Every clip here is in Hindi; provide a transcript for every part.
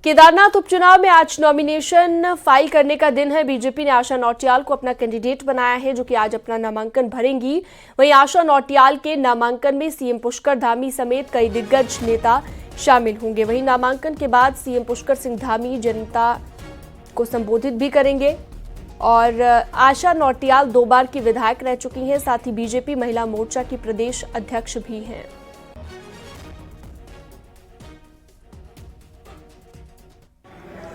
केदारनाथ उपचुनाव में आज नॉमिनेशन फाइल करने का दिन है। बीजेपी ने आशा नौटियाल को अपना कैंडिडेट बनाया है, जो कि आज अपना नामांकन भरेंगी। वहीं आशा नौटियाल के नामांकन में सीएम पुष्कर धामी समेत कई दिग्गज नेता शामिल होंगे। वहीं नामांकन के बाद सीएम पुष्कर सिंह धामी जनता को संबोधित भी करेंगे। और आशा नौटियाल 2 बार की विधायक रह चुकी हैं, साथ ही बीजेपी महिला मोर्चा की प्रदेश अध्यक्ष भी हैं।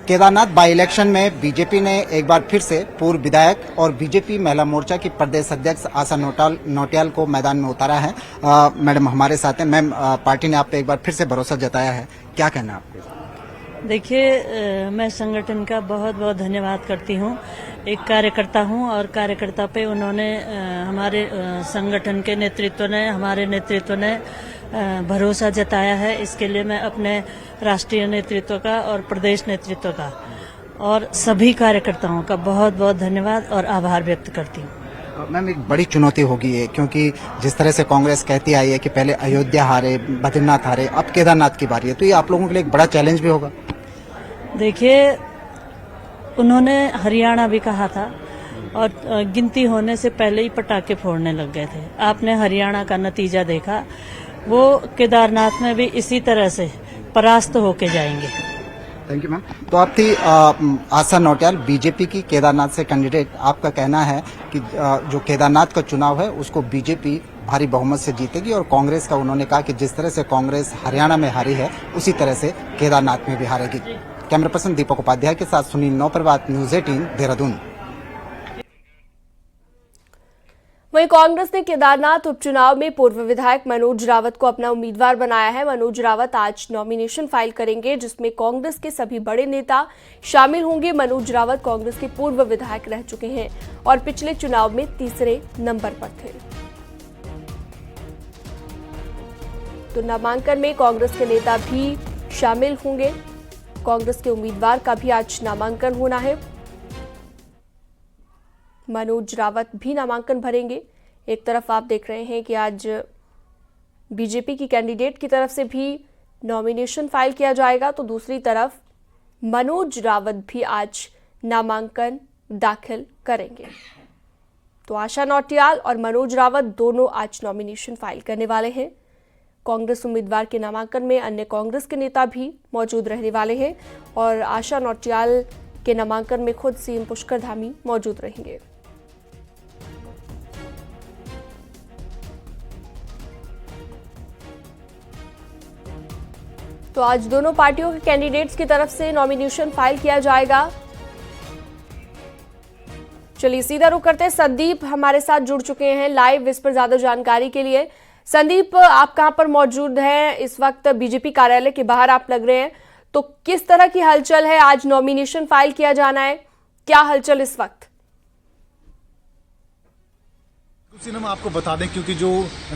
केदारनाथ बाई इलेक्शन में बीजेपी ने एक बार फिर से पूर्व विधायक और बीजेपी महिला मोर्चा की प्रदेश अध्यक्ष आशा नौटियाल को मैदान में उतारा है। मैडम हमारे साथ हैं। मैम, पार्टी ने आप पे एक बार फिर से भरोसा जताया है, क्या कहना है आपके? देखिए, मैं संगठन का बहुत बहुत धन्यवाद करती हूँ। एक कार्यकर्ता हूँ और कार्यकर्ता पे उन्होंने हमारे संगठन के नेतृत्व ने, हमारे नेतृत्व ने भरोसा जताया है। इसके लिए मैं अपने राष्ट्रीय नेतृत्व का और प्रदेश नेतृत्व का और सभी कार्यकर्ताओं का बहुत बहुत धन्यवाद और आभार व्यक्त करती हूँ। मैम, एक बड़ी चुनौती होगी ये, क्योंकि जिस तरह से कांग्रेस कहती आई है कि पहले अयोध्या हारे, बद्रीनाथ हारे, अब केदारनाथ की बारी है, तो ये आप लोगों के लिए एक बड़ा चैलेंज भी होगा। देखिए, उन्होंने हरियाणा भी कहा था और गिनती होने से पहले ही पटाखे फोड़ने लग गए थे। आपने हरियाणा का नतीजा देखा, वो केदारनाथ में भी इसी तरह से परास्त होके जाएंगे। Thank you ma'am. तो आप थी आशा नौटियाल, बीजेपी की केदारनाथ से कैंडिडेट। आपका कहना है कि जो केदारनाथ का चुनाव है उसको बीजेपी भारी बहुमत से जीतेगी, और कांग्रेस का उन्होंने कहा कि जिस तरह से कांग्रेस हरियाणा में हारी है उसी तरह से केदारनाथ में भी हारेगी। कैमरा पर्सन दीपक उपाध्याय के साथ सुनील नौप्रभात, न्यूज़ 18 देहरादून। वहीं कांग्रेस ने केदारनाथ उपचुनाव में पूर्व विधायक मनोज रावत को अपना उम्मीदवार बनाया है। मनोज रावत आज नॉमिनेशन फाइल करेंगे, जिसमें कांग्रेस के सभी बड़े नेता शामिल होंगे। मनोज रावत कांग्रेस के पूर्व विधायक रह चुके हैं और पिछले चुनाव में तीसरे नंबर पर थे। तो नामांकन में कांग्रेस के नेता भी शामिल होंगे। कांग्रेस के उम्मीदवार का भी आज नामांकन होना है। मनोज रावत भी नामांकन भरेंगे। एक तरफ आप देख रहे हैं कि आज बीजेपी की कैंडिडेट की तरफ से भी नॉमिनेशन फाइल किया जाएगा, तो दूसरी तरफ मनोज रावत भी आज नामांकन दाखिल करेंगे। तो आशा नौटियाल और मनोज रावत दोनों आज नॉमिनेशन फाइल करने वाले हैं। कांग्रेस उम्मीदवार के नामांकन में अन्य कांग्रेस के नेता भी मौजूद रहने वाले हैं और आशा नौटियाल के नामांकन में खुद सीएम पुष्कर धामी मौजूद रहेंगे। तो आज दोनों पार्टियों के कैंडिडेट्स की तरफ से नॉमिनेशन फाइल किया जाएगा। चलिए सीधा रुख करते हैं। संदीप हमारे साथ जुड़ चुके हैं लाइव इस पर ज्यादा जानकारी के लिए। संदीप, आप कहां पर मौजूद हैं? इस वक्त बीजेपी कार्यालय के बाहर आप लग रहे हैं, तो किस तरह की हलचल है? आज नॉमिनेशन फाइल किया जाना है, क्या हलचल इस वक्त? हम आपको बता दें, क्योंकि जो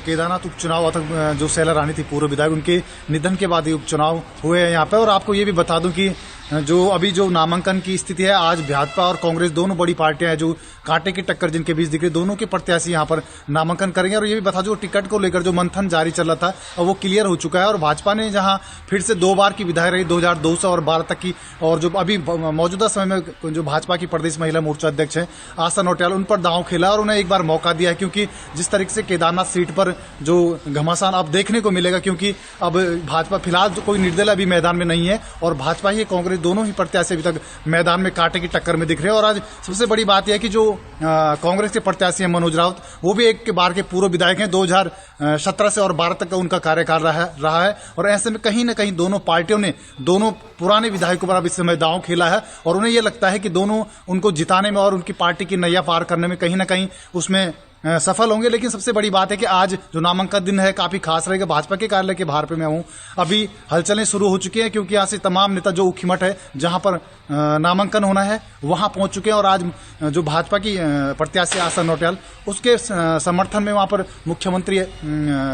केदारनाथ उपचुनाव था, जो शैला रानी थी पूर्व विधायक, उनके निधन के बाद ये उपचुनाव हुए हैं यहाँ पे। और आपको ये भी बता दूं कि जो अभी जो नामांकन की स्थिति है, आज भाजपा और कांग्रेस दोनों बड़ी पार्टियां हैं जो कांटे की टक्कर जिनके बीच दिख रही, दोनों के प्रत्याशी यहाँ पर नामांकन करेंगे। और ये भी बता दो, टिकट को लेकर जो मंथन जारी चल रहा था और वो क्लियर हो चुका है। और भाजपा ने जहां फिर से 2 बार की विधायक रही 2012 और 12 तक की, और जो अभी मौजूदा समय में जो भाजपा की प्रदेश महिला मोर्चा अध्यक्ष है आशा नौटियाल, उन पर दांव खेला और उन्हें एक बार मौका दिया है। क्योंकि जिस तरीके से केदारनाथ सीट पर जो घमासान अब देखने को मिलेगा, क्योंकि अब भाजपा फिलहाल कोई निर्दलीय अभी मैदान में नहीं है और भाजपा ही कांग्रेस दोनों ही प्रत्याशी अभी तक मैदान में कांटे की टक्कर में दिख रहे हैं। और आज सबसे बड़ी बात यह है कि जो कांग्रेस के प्रत्याशी हैं मनोज रावत, वो भी एक बार के पूर्व विधायक हैं। 2017 से और 12 तक का उनका कार्यकाल रहा है। और ऐसे में कहीं न कहीं दोनों पार्टियों ने दोनों पुराने विधायकों पर अब इस समय दांव खेला है और उन्हें यह लगता है कि दोनों उनको जिताने में और उनकी पार्टी की नैया पार करने में कहीं न कहीं उसमें सफल होंगे। लेकिन सबसे बड़ी बात है कि आज जो नामांकन दिन है काफी खास रहेगा। भाजपा के कार्यालय के बाहर पे मैं हूं, अभी हलचलें शुरू हो चुकी हैं, क्योंकि यहाँ से तमाम नेता जो उखीमठ है जहां पर नामांकन होना है वहां पहुंच चुके हैं। और आज जो भाजपा की प्रत्याशी आशा नौटियाल, उसके समर्थन में वहां पर मुख्यमंत्री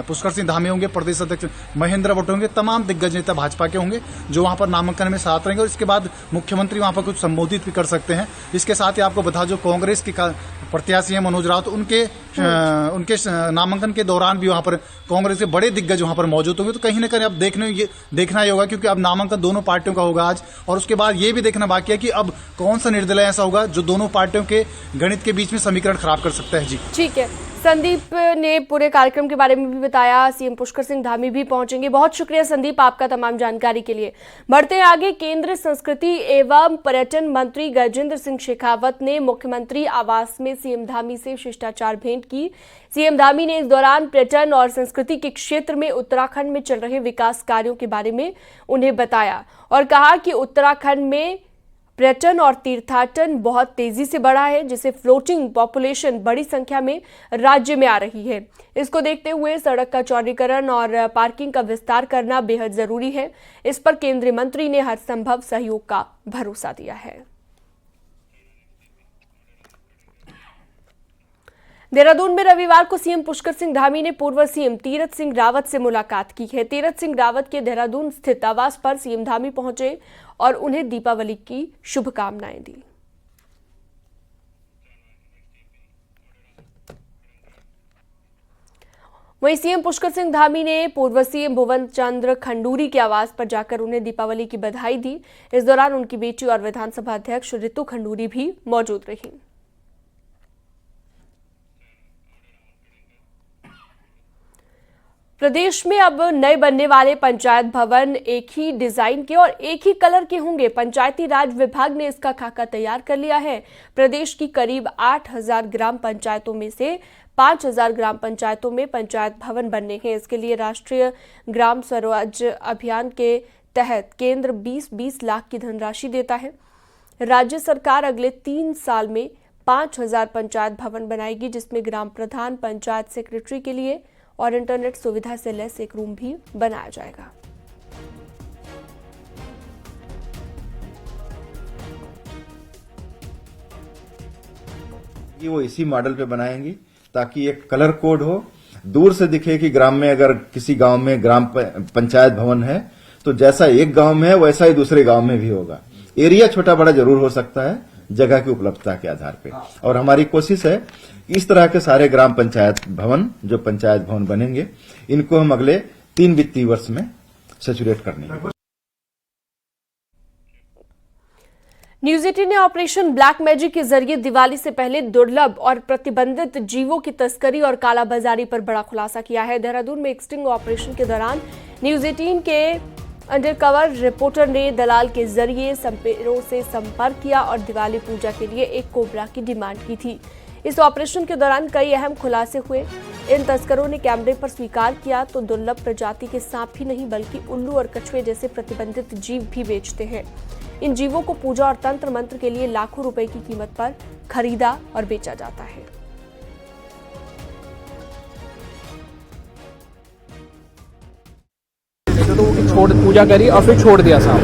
पुष्कर सिंह धामी होंगे, प्रदेश अध्यक्ष महेंद्र भट्ट होंगे, तमाम दिग्गज नेता भाजपा के होंगे जो वहां पर नामांकन में साथ रहेंगे। और इसके बाद मुख्यमंत्री वहां पर कुछ संबोधित भी कर सकते हैं। इसके साथ ही आपको बता, जो कांग्रेस की प्रत्याशी हैं मनोज राउत, उनके नामांकन के दौरान भी वहां पर कांग्रेस के बड़े दिग्गज वहां पर मौजूद होंगे। तो कहीं ना कहीं अब देखना ही होगा, क्योंकि अब नामांकन दोनों पार्टियों का होगा आज, और उसके बाद ये भी देखना बाकी है कि अब कौन सा निर्दलीय ऐसा होगा जो दोनों पार्टियों के गणित के बीच में समीकरण खराब कर सकता है। जी ठीक है, संदीप ने पूरे कार्यक्रम के बारे में भी बताया। सीएम पुष्कर सिंह धामी भी पहुंचेंगे। बहुत शुक्रिया संदीप आपका तमाम जानकारी के लिए। बढ़ते हैं आगे। केंद्रीय संस्कृति एवं पर्यटन मंत्री गजेंद्र सिंह शेखावत ने मुख्यमंत्री आवास में सीएम धामी से शिष्टाचार भेंट की। सीएम धामी ने इस दौरान पर्यटन और संस्कृति के क्षेत्र में उत्तराखंड में चल रहे विकास कार्यों के बारे में उन्हें बताया और कहा कि उत्तराखंड में पर्यटन और तीर्थाटन बहुत तेजी से बढ़ा है, जिससे फ्लोटिंग पॉपुलेशन बड़ी संख्या में राज्य में आ रही है। इसको देखते हुए सड़क का चौड़ीकरण और पार्किंग का विस्तार करना बेहद जरूरी है। इस पर केंद्रीय मंत्री ने हर संभव सहयोग का भरोसा दिया है। देहरादून में रविवार को सीएम पुष्कर सिंह धामी ने पूर्व सीएम तीरथ सिंह रावत से मुलाकात की है। तीरथ सिंह रावत के देहरादून स्थित आवास पर सीएम धामी पहुंचे और उन्हें दीपावली की शुभकामनाएं दी। वहीं सीएम पुष्कर सिंह धामी ने पूर्व सीएम भुवन चंद्र खंडूरी के आवास पर जाकर उन्हें दीपावली की बधाई दी। इस दौरान उनकी बेटी और विधानसभा अध्यक्ष रितु खंडूरी भी मौजूद रहीं। प्रदेश में अब नए बनने वाले पंचायत भवन एक ही डिजाइन के और एक ही कलर के होंगे। पंचायती राज विभाग ने इसका खाका तैयार कर लिया है। प्रदेश की करीब 8,000 ग्राम पंचायतों में से 5,000 ग्राम पंचायतों में पंचायत भवन बनने हैं। इसके लिए राष्ट्रीय ग्राम स्वराज अभियान के तहत केंद्र 20-20 लाख की धनराशि देता है। राज्य सरकार अगले 3 साल में 5,000 पंचायत भवन बनाएगी, जिसमें ग्राम प्रधान, पंचायत सेक्रेटरी के लिए और इंटरनेट सुविधा से लैस एक रूम भी बनाया जाएगा। ये वो इसी मॉडल पे बनाएंगी ताकि एक कलर कोड हो, दूर से दिखे कि ग्राम में अगर किसी गांव में ग्राम पंचायत भवन है तो जैसा एक गांव में है वैसा ही दूसरे गांव में भी होगा। एरिया छोटा बड़ा जरूर हो सकता है जगह की उपलब्धता के आधार पे, और हमारी कोशिश है इस तरह के सारे ग्राम पंचायत भवन जो पंचायत भवन बनेंगे इनको हम अगले 3 वित्तीय वर्ष में सैचुरेट करने। न्यूज 18 ने ऑपरेशन ब्लैक मैजिक के जरिए दिवाली से पहले दुर्लभ और प्रतिबंधित जीवों की तस्करी और कालाबाजारी पर बड़ा खुलासा किया है। देहरादून में एक स्टिंग ऑपरेशन के दौरान न्यूज 18 के अंडरकवर रिपोर्टर ने दलाल के जरिए संपेरों से संपर्क किया और दिवाली पूजा के लिए एक कोबरा की डिमांड की थी। इस ऑपरेशन के दौरान कई अहम खुलासे हुए। इन तस्करों ने कैमरे पर स्वीकार किया तो दुर्लभ प्रजाति के सांप ही नहीं बल्कि उल्लू और कछुए जैसे प्रतिबंधित जीव भी बेचते हैं। इन जीवों को पूजा और तंत्र मंत्र के लिए लाखों रुपए की कीमत पर खरीदा और बेचा जाता है। तो पूजा करी और फिर छोड़ दिया सांप।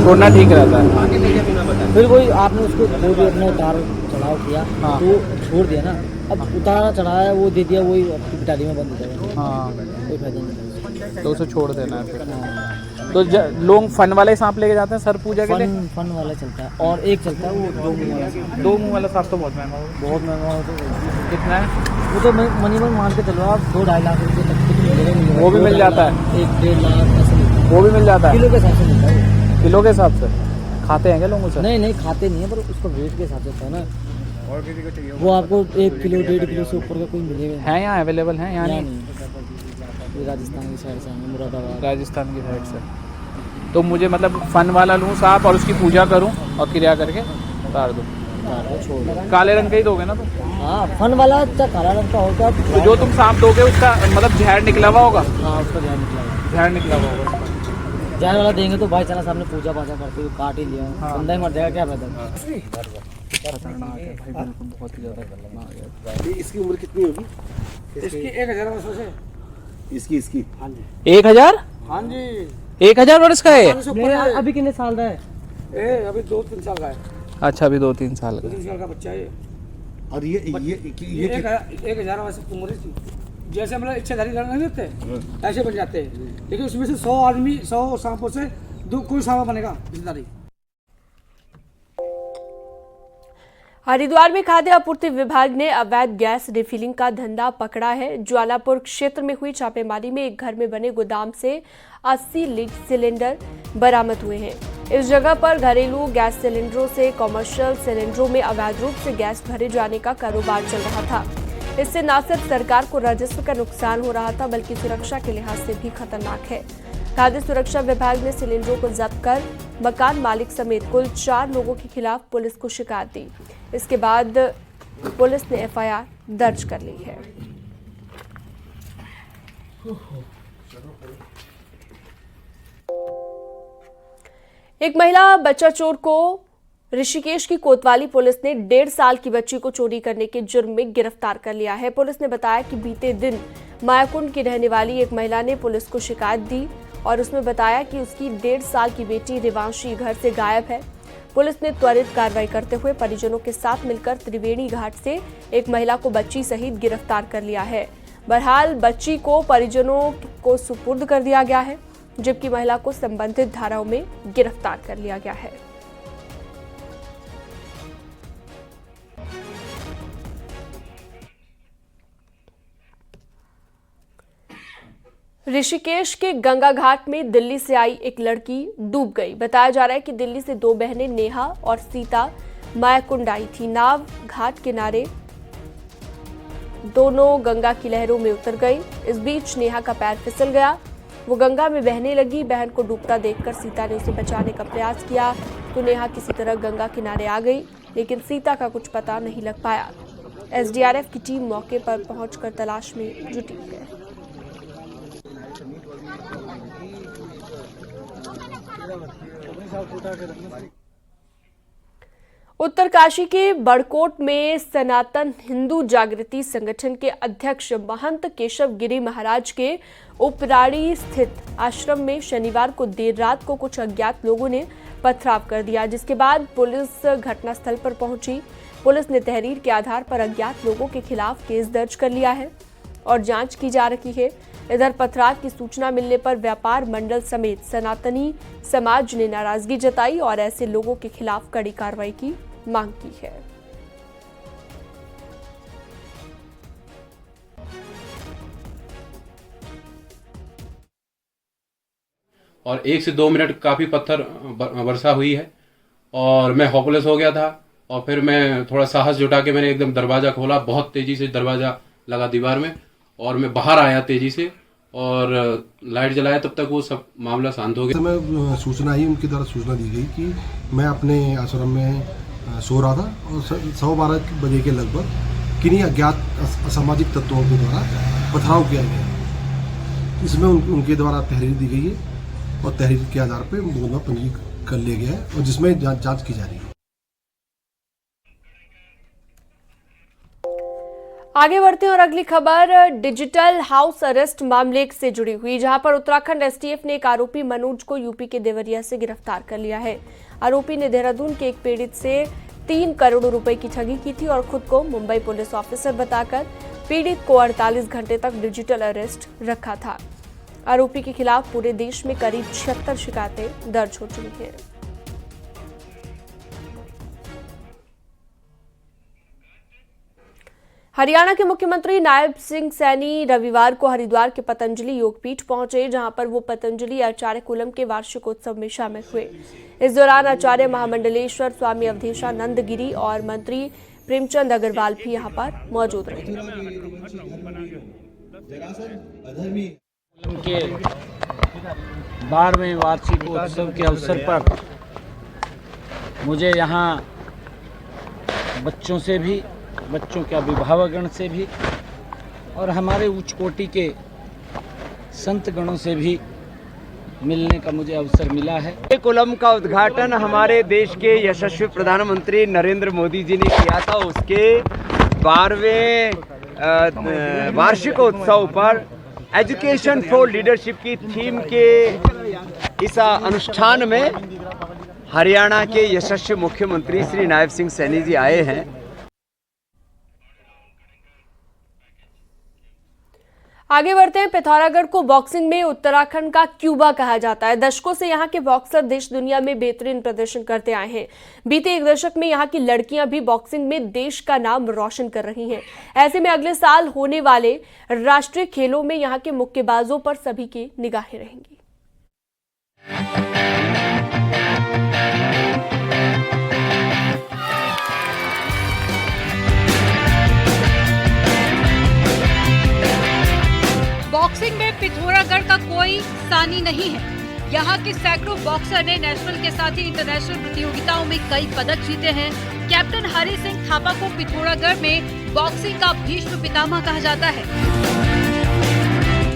छोड़ना ठीक रहता है। फिर कोई आपने उसको जो भी अपना उतार चढ़ाव किया तो छोड़ दिया ना, अब उतारा चढ़ाया वो दे दिया, वही आपकी पिटारी में बंद हो जाएगा। हाँ, कोई फायदा नहीं, तो उसे छोड़ देना है फिर। तो लोग फन वाले सांप लेके जाते हैं सर पूजा के लिए। फन वाला चलता है और एक चलता है वो 2 मुंह वाला सांप। 2 मुंह वाला सांप तो बहुत महंगा हो, बहुत महंगा हो। तो कितना है वो तो मनीमन मान के चलो आप 2-2.5 लाख रुपये तक मिलेगा। वो भी मिल जाता है, 1-1.5 लाख ऐसे वो भी मिल जाता है। किलो के हिसाब से मिलता है। किलो के हिसाब से खाते हैं क्या लोग उसे? नहीं खाते नहीं है, पर उसका वेट के हिसाब से होता है ना। और किसी को चाहिए वो आपको 1 किलो 1.5 किलो से ऊपर का कोई मिलेगा है यहाँ अवेलेबल है? यहाँ नहीं, ये राजस्थान की साइड से है, मुरादाबाद राजस्थान की साइड से। तो मुझे मतलब फन वाला लूँ सांप और उसकी पूजा करूँ और क्रिया करके उतार दूँ। छोड़ काले रंग का ही दोगे ना तुम? हाँ, फन वाला चाहे काला रंग का होगा। तो जो तुम सांप दोगे उसका मतलब जहर निकला हुआ होगा? हाँ, उसका जहर निकला हुआ। जहर निकला हुआ होगा। जहर वाला देंगे तो भाई चाला सामने पूजा पाजा करते हुए काट ही लिया, बंदा ही मर जाएगा, क्या फायदा। खतरनाक है भाई, बिल्कुल बहुत ही ज्यादा खतरनाक है। इसकी उम्र कितनी होगी? इसकी 1000 वर्ष है। इसकी हाँ जी 1000? हाँ जी 1000 वर्ष का है? अभी कितने साल का है? अभी 2-3 साल का है। अच्छा, अभी 2-3 साल का। 3 साल का बच्चा है। और ये 1000 वर्ष की उम्र थी। जैसे मतलब इच्छाधारी नहीं होते ऐसे बन जाते हैं, लेकिन उसमें से 100 सांपों से कोई सांप बनेगा इच्छाधारी। हरिद्वार में खाद्य आपूर्ति विभाग ने अवैध गैस रिफिलिंग का धंधा पकड़ा है। ज्वालापुर क्षेत्र में हुई छापेमारी में एक घर में बने गोदाम से 80 लीटर सिलेंडर बरामद हुए हैं। इस जगह पर घरेलू गैस सिलेंडरों से कॉमर्शियल सिलेंडरों में अवैध रूप से गैस भरे जाने का कारोबार चल रहा था। इससे न सिर्फ सरकार को राजस्व का नुकसान हो रहा था, बल्कि सुरक्षा के लिहाज से भी खतरनाक है। खाद्य सुरक्षा विभाग ने सिलेंडरों को जब्त कर मकान मालिक समेत कुल 4 लोगों के खिलाफ पुलिस को शिकायत दी। इसके बाद पुलिस ने एफआईआर दर्ज कर ली है। एक महिला बच्चा चोर को ऋषिकेश की कोतवाली पुलिस ने 1.5 साल की बच्ची को चोरी करने के जुर्म में गिरफ्तार कर लिया है। पुलिस ने बताया कि बीते दिन मायाकुंड की रहने वाली एक महिला ने पुलिस को शिकायत दी और उसमें बताया कि उसकी 1.5 साल की बेटी रिवांशी घर से गायब है। पुलिस ने त्वरित कार्रवाई करते हुए परिजनों के साथ मिलकर त्रिवेणी घाट से एक महिला को बच्ची सहित गिरफ्तार कर लिया है। बहरहाल बच्ची को परिजनों को सुपुर्द कर दिया गया है, जबकि महिला को संबंधित धाराओं में गिरफ्तार कर लिया गया है। ऋषिकेश के गंगा घाट में दिल्ली से आई एक लड़की डूब गई। बताया जा रहा है कि दिल्ली से 2 बहनें नेहा और सीता मायाकुंड आई थी। नाव घाट किनारे दोनों गंगा की लहरों में उतर गई। इस बीच नेहा का पैर फिसल गया, वो गंगा में बहने लगी। बहन को डूबता देखकर सीता ने उसे बचाने का प्रयास किया तो नेहा किसी तरह गंगा किनारे आ गई, लेकिन सीता का कुछ पता नहीं लग पाया। एसडीआरएफ की टीम मौके पर पहुंचकर तलाश में जुटी है। उत्तरकाशी के बड़कोट में सनातन हिंदू जागृति संगठन के अध्यक्ष महंत केशव गिरी महाराज के उपराड़ी स्थित आश्रम में शनिवार को देर रात को कुछ अज्ञात लोगों ने पथराव कर दिया, जिसके बाद पुलिस घटनास्थल पर पहुंची। पुलिस ने तहरीर के आधार पर अज्ञात लोगों के खिलाफ केस दर्ज कर लिया है और जांच की जा रही है। इधर पथराव की सूचना मिलने पर व्यापार मंडल समेत सनातनी समाज ने नाराजगी जताई और ऐसे लोगों के खिलाफ कड़ी कार्रवाई की मांग की है। और 1 से 2 मिनट काफी पत्थर वर्षा हुई है और मैं होपलेस हो गया था और फिर मैं थोड़ा साहस जुटा के मैंने एकदम दरवाजा खोला। बहुत तेजी से दरवाजा लगा दीवार में और मैं बाहर आया तेजी से और लाइट जलाया, तब तक वो सब मामला शांत हो गया। मैं सूचना आई, उनकी द्वारा सूचना दी गई कि मैं अपने आश्रम में सो रहा था और 12:15 बजे के लगभग किन्हीं अज्ञात असामाजिक तत्वों के द्वारा पथराव किया गया। इसमें उनके द्वारा तहरीर दी गई है और तहरीर के आधार पर मुकदमा पंजीकृत कर लिया गया है और जिसमें जांच की जा रही है। आगे बढ़ते हैं और अगली खबर डिजिटल हाउस अरेस्ट मामले से जुड़ी हुई, जहां पर उत्तराखंड एसटीएफ ने एक आरोपी मनोज को यूपी के देवरिया से गिरफ्तार कर लिया है। आरोपी ने देहरादून के एक पीड़ित से 3 करोड़ रुपए की ठगी की थी और खुद को मुंबई पुलिस ऑफिसर बताकर पीड़ित को 48 घंटे तक डिजिटल अरेस्ट रखा था। आरोपी के खिलाफ पूरे देश में करीब 76 शिकायतें दर्ज हो चुकी हैं। हरियाणा के मुख्यमंत्री नायब सिंह सैनी रविवार को हरिद्वार के पतंजलि योगपीठ पहुंचे, जहां पर वो पतंजलि आचार्य कुलम के वार्षिकोत्सव में शामिल हुए। इस दौरान आचार्य महामंडलेश्वर स्वामी अवधेशानंद गिरी और मंत्री प्रेमचंद अग्रवाल भी यहां पर मौजूद रहे। उनके 12वें वार्षिकोत्सव के अवसर पर मुझे यहाँ बच्चों के अभिभावकगण से भी और हमारे उच्च कोटि के संत गणों से भी मिलने का मुझे अवसर मिला है। कुलम का उद्घाटन हमारे देश के यशस्वी प्रधानमंत्री नरेंद्र मोदी जी ने किया था। उसके 12वें वार्षिकोत्सव पर एजुकेशन फॉर लीडरशिप की थीम के इस अनुष्ठान में हरियाणा के यशस्वी मुख्यमंत्री श्री नायब सिंह सैनी जी आए हैं। आगे बढ़ते हैं। पिथौरागढ़ को बॉक्सिंग में उत्तराखंड का क्यूबा कहा जाता है। दशकों से यहाँ के बॉक्सर देश दुनिया में बेहतरीन प्रदर्शन करते आए हैं। बीते एक दशक में यहाँ की लड़कियां भी बॉक्सिंग में देश का नाम रोशन कर रही हैं। ऐसे में अगले साल होने वाले राष्ट्रीय खेलों में यहाँ के मुक्केबाजों पर सभी की निगाहें रहेंगी। बॉक्सिंग में पिथौरागढ़ का कोई सानी नहीं है। यहाँ के सैकड़ों बॉक्सर ने नेशनल के साथ ही इंटरनेशनल प्रतियोगिताओं में कई पदक जीते हैं। कैप्टन हरि सिंह थापा को पिथौरागढ़ में बॉक्सिंग का भीष्म पितामह कहा जाता है।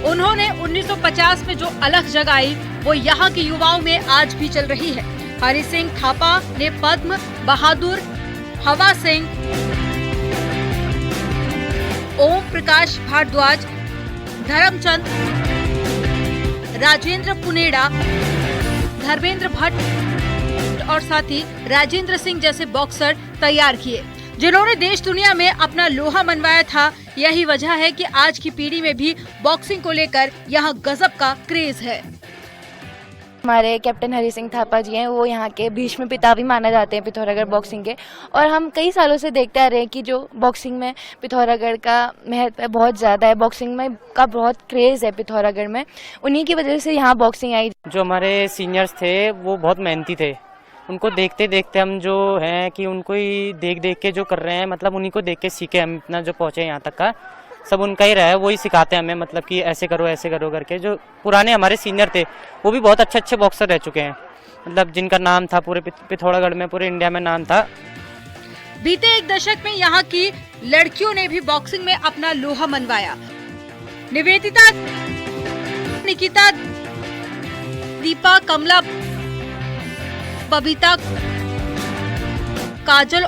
उन्होंने 1950 में जो अलख जगाई वो यहाँ के युवाओं में आज भी चल रही है। हरि सिंह थापा ने पद्म, बहादुर, हवा सिंह, ओम प्रकाश भारद्वाज, धर्मचंद, राजेंद्र पुनेड़ा, धर्मेंद्र भट्ट और साथ ही राजेंद्र सिंह जैसे बॉक्सर तैयार किए, जिन्होंने देश दुनिया में अपना लोहा मनवाया था। यही वजह है कि आज की पीढ़ी में भी बॉक्सिंग को लेकर यहाँ गजब का क्रेज है। हमारे कैप्टन हरि सिंह थापा जी हैं, वो यहाँ के भीष्म पिता भी माने जाते हैं पिथौरागढ़ बॉक्सिंग के। और हम कई सालों से देखते आ रहे हैं कि जो बॉक्सिंग में पिथौरागढ़ का महत्व बहुत ज़्यादा है, बॉक्सिंग में का बहुत क्रेज़ है पिथौरागढ़ में। उन्हीं की वजह से यहाँ बॉक्सिंग आई। जो हमारे सीनियर्स थे वो बहुत मेहनती थे, उनको देखते देखते हम जो हैं कि उनको ही देख देख के जो कर रहे हैं, मतलब उन्हीं को देख के सीखे हम इतना जो पहुँचे यहाँ तक का। सब उनका ही रहा है, वही सिखाते हैं हमें, मतलब कि ऐसे करो करके। जो पुराने हमारे सीनियर थे वो भी बहुत अच्छे बॉक्सर रह चुके हैं, मतलब जिनका नाम था पूरे पिथौरागढ़ में, पूरे इंडिया में नाम था। बीते एक दशक में यहाँ की लड़कियों ने भी बॉक्सिंग में अपना लोहा मनवाया। निवेदिता, निकिता, दीपा, कमला, बबीता, काजल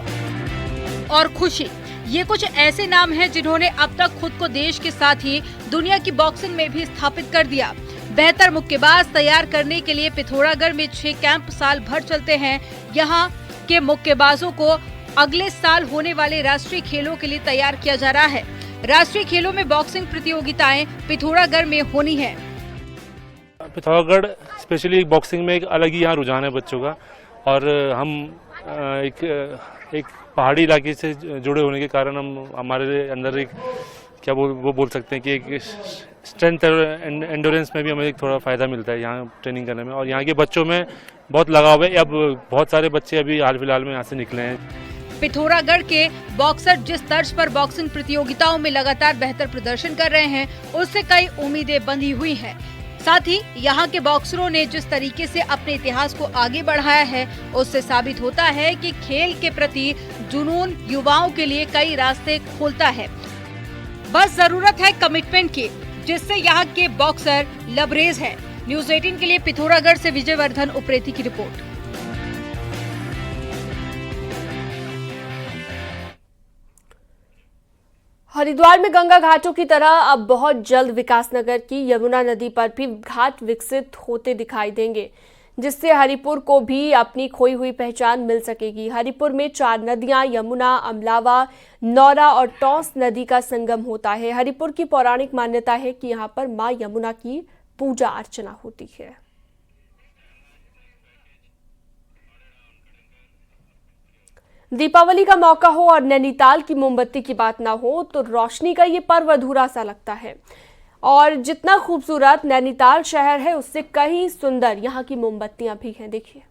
और खुशी, ये कुछ ऐसे नाम हैं जिन्होंने अब तक खुद को देश के साथ ही दुनिया की बॉक्सिंग में भी स्थापित कर दिया। बेहतर मुक्केबाज तैयार करने के लिए पिथौरागढ़ में 6 कैंप साल भर चलते हैं। यहाँ के मुक्केबाजों को अगले साल होने वाले राष्ट्रीय खेलों के लिए तैयार किया जा रहा है। राष्ट्रीय खेलों में बॉक्सिंग प्रतियोगिताएं पिथौरागढ़ में होनी है। पिथौरागढ़ स्पेशली बॉक्सिंग में एक अलग ही यहाँ रुझान है बच्चों का, और हम एक पहाड़ी इलाके से जुड़े होने के कारण हमारे अंदर एक क्या वो बोल सकते हैं कि एक स्ट्रेंथ और एंडोरेंस में भी हमें एक थोड़ा फ़ायदा मिलता है यहाँ ट्रेनिंग करने में। और यहाँ के बच्चों में बहुत लगाव है। अब बहुत सारे बच्चे अभी हाल फिलहाल में यहाँ से निकले हैं। पिथौरागढ़ के बॉक्सर जिस तर्ज पर बॉक्सिंग प्रतियोगिताओं में लगातार बेहतर प्रदर्शन कर रहे हैं, उससे कई उम्मीदें बंधी हुई हैं। साथ ही यहाँ के बॉक्सरों ने जिस तरीके से अपने इतिहास को आगे बढ़ाया है, उससे साबित होता है कि खेल के प्रति जुनून युवाओं के लिए कई रास्ते खोलता है। बस जरूरत है कमिटमेंट की, जिससे यहाँ के बॉक्सर लबरेज हैं। न्यूज़ 18 के लिए पिथौरागढ़ से विजयवर्धन उप्रेती की रिपोर्ट। हरिद्वार में गंगा घाटों की तरह अब बहुत जल्द विकासनगर की यमुना नदी पर भी घाट विकसित होते दिखाई देंगे, जिससे हरिपुर को भी अपनी खोई हुई पहचान मिल सकेगी। हरिपुर में 4 नदियां यमुना, अमलावा, नौरा और टौंस नदी का संगम होता है। हरिपुर की पौराणिक मान्यता है कि यहाँ पर मां यमुना की पूजा अर्चना होती है। दीपावली का मौका हो और नैनीताल की मोमबत्ती की बात ना हो तो रोशनी का ये पर्व अधूरा सा लगता है। और जितना खूबसूरत नैनीताल शहर है, उससे कहीं सुंदर यहाँ की मोमबत्तियां भी हैं। देखिए,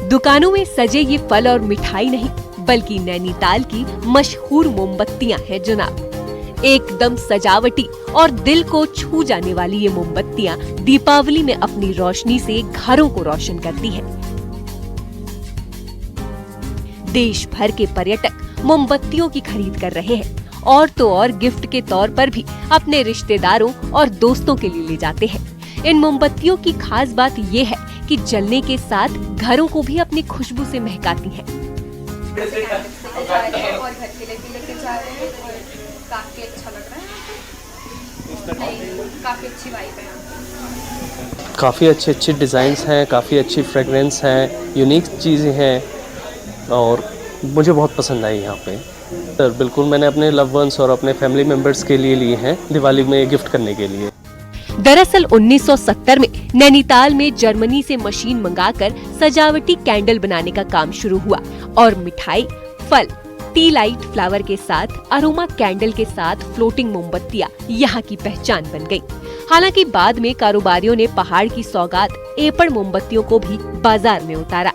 दुकानों में सजे ये फल और मिठाई नहीं, बल्कि नैनीताल की मशहूर मोमबत्तियां हैं जनाब। एकदम सजावटी और दिल को छू जाने वाली ये मोमबत्तियां दीपावली में अपनी रोशनी से घरों को रोशन करती हैं। देश भर के पर्यटक मोमबत्तियों की खरीद कर रहे हैं और तो और गिफ्ट के तौर पर भी अपने रिश्तेदारों और दोस्तों के लिए ले जाते हैं। इन मोमबत्तियों की खास बात ये है कि जलने के साथ घरों को भी अपनी खुशबू से महकाती हैं। काफी अच्छा लग रहा है, काफी अच्छी वाइब है। काफ़ी अच्छे डिज़ाइंस हैं, काफ़ी अच्छी फ्रेगरेंस हैं, यूनिक चीज़ें हैं और मुझे बहुत पसंद आई यहाँ पे। सर बिल्कुल मैंने अपने लव वंस और अपने फैमिली मेम्बर्स के लिए हैं दिवाली में गिफ्ट करने के लिए। दरअसल 1970 में नैनीताल में जर्मनी से मशीन मंगाकर सजावटी कैंडल बनाने का काम शुरू हुआ और मिठाई, फल, टी लाइट फ्लावर के साथ अरोमा कैंडल के साथ फ्लोटिंग मोमबत्तियां यहाँ की पहचान बन गई। हालांकि बाद में कारोबारियों ने पहाड़ की सौगात एपड़ मोमबत्तियों को भी बाजार में उतारा।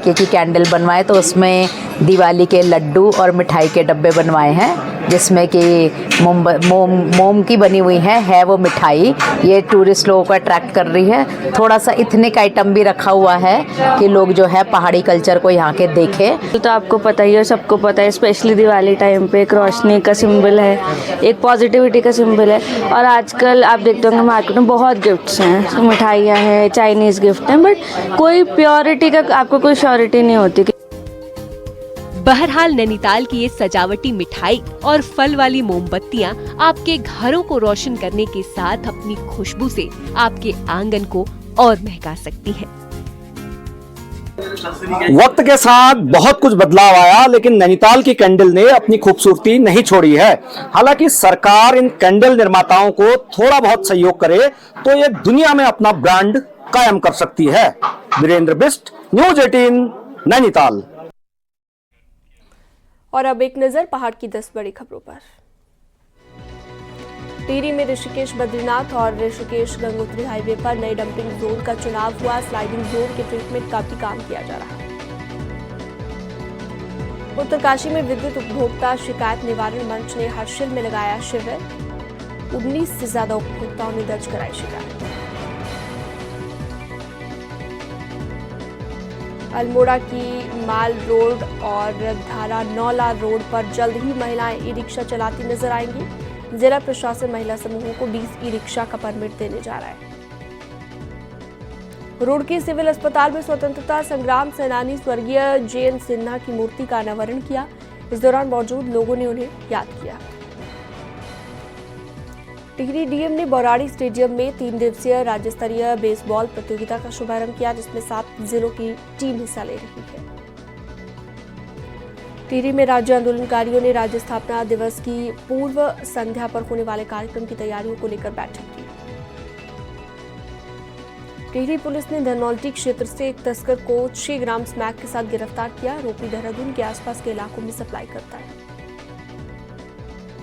की कैंडल बनवाए तो उसमें दिवाली के लड्डू और मिठाई के डब्बे बनवाए हैं, जिसमें कि मोम की बनी हुई है वो मिठाई। ये टूरिस्ट लोगों को अट्रैक्ट कर रही है। थोड़ा सा इथनिक आइटम भी रखा हुआ है कि लोग जो है पहाड़ी कल्चर को यहाँ के देखें। तो आपको पता ही है, सबको पता है, स्पेशली दिवाली टाइम पे एक रोशनी का सिंबल है, एक पॉजिटिविटी का सिंबल है। और आजकल आप देखते होंगे मार्केट में बहुत गिफ्ट्स हैं, मिठाइयाँ हैं, चाइनीज़ गिफ्ट हैं, बट कोई प्योरिटी का आपको कोई श्योरिटी नहीं होती। बहरहाल नैनीताल की ये सजावटी मिठाई और फल वाली मोमबत्तियां आपके घरों को रोशन करने के साथ अपनी खुशबू से आपके आंगन को और महका सकती हैं। वक्त के साथ बहुत कुछ बदलाव आया, लेकिन नैनीताल की कैंडल ने अपनी खूबसूरती नहीं छोड़ी है। हालांकि सरकार इन कैंडल निर्माताओं को थोड़ा बहुत सहयोग करे तो ये दुनिया में अपना ब्रांड कायम कर सकती है। वीरेंद्र बिष्ट, न्यूज़ 18, नैनीताल। और अब एक नजर पहाड़ की 10 बड़ी खबरों पर। टिहरी में ऋषिकेश बद्रीनाथ और ऋषिकेश गंगोत्री हाईवे पर नए डंपिंग जोन का चुनाव हुआ। स्लाइडिंग जोन के ट्रीटमेंट का भी काम किया जा रहा है। उत्तरकाशी में विद्युत उपभोक्ता शिकायत निवारण मंच ने हर्षिल में लगाया शिविर। 19 से ज्यादा उपभोक्ताओं ने दर्ज कराई शिकायत। अल्मोड़ा की माल रोड और धारा नौला रोड पर जल्द ही महिलाएं ई रिक्शा चलाती नजर आएंगी। जिला प्रशासन महिला समूहों को 20 ई रिक्शा का परमिट देने जा रहा है। रुड़की सिविल अस्पताल में स्वतंत्रता संग्राम सेनानी स्वर्गीय जे.एन. सिन्हा की मूर्ति का अनावरण किया। इस दौरान मौजूद लोगों ने उन्हें याद किया। टिहरी डीएम ने बौराड़ी स्टेडियम में 3 दिवसीय राज्य स्तरीय बेसबॉल प्रतियोगिता का शुभारंभ किया, जिसमें 7 जिलों की टीम हिस्सा ले रही है। टिहरी में राज्य आंदोलनकारियों ने राज्य स्थापना दिवस की पूर्व संध्या पर होने वाले कार्यक्रम की तैयारियों को लेकर बैठक की। टिहरी पुलिस ने धनौल्टी क्षेत्र से एक तस्कर को 6 ग्राम स्मैक के साथ गिरफ्तार किया। आरोपी देहरादून के आसपास के इलाकों में सप्लाई करता है।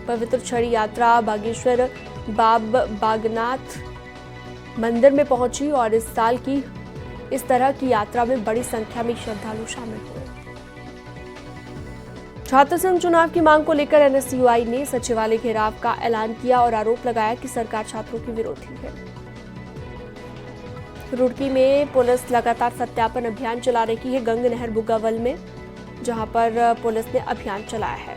पवित्र छड़ी यात्रा बागेश्वर बागनाथ मंदिर में पहुंची और इस साल की इस तरह की यात्रा में बड़ी संख्या में श्रद्धालु शामिल हुए। छात्र संघ चुनाव की मांग को लेकर एनएसयूआई ने सचिवालय घेराव का ऐलान किया और आरोप लगाया कि सरकार छात्रों की विरोधी है। रुड़की में पुलिस लगातार सत्यापन अभियान चला रही है। गंग नहर बुग्गावल में जहां पर पुलिस ने अभियान चलाया है।